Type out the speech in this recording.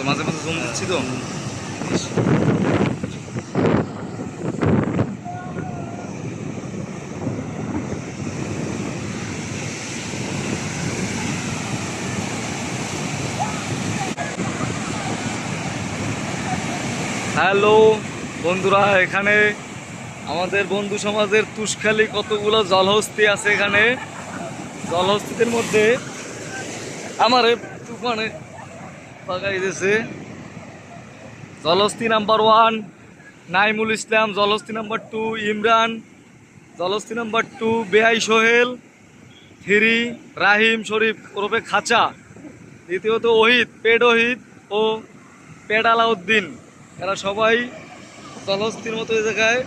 মাঝে মাঝে জম দিচ্ছি তো। হ্যালো বন্ধুরা, এখানে আমাদের বন্ধু সমাজের তুষখালি কতগুলো জলহস্তি আছে। এখানে জলহস্তিদের মধ্যে আমার তুফানে পাকাই দিয়েছে। জলহস্তি নাম্বার 1 নাইমুল ইসলাম, জলহস্তি নাম্বার 2 ইমরান, জলহস্তি নাম্বার 2 বেআই সোহেল, 3 রাহিম শরীফ ওরফে খাঁচা, দ্বিতীয়ত ওহিদ পেড ওহিদ ও পেড আলাউদ্দিন। এরা সবাই জলহস্তির মতো এই জায়গায়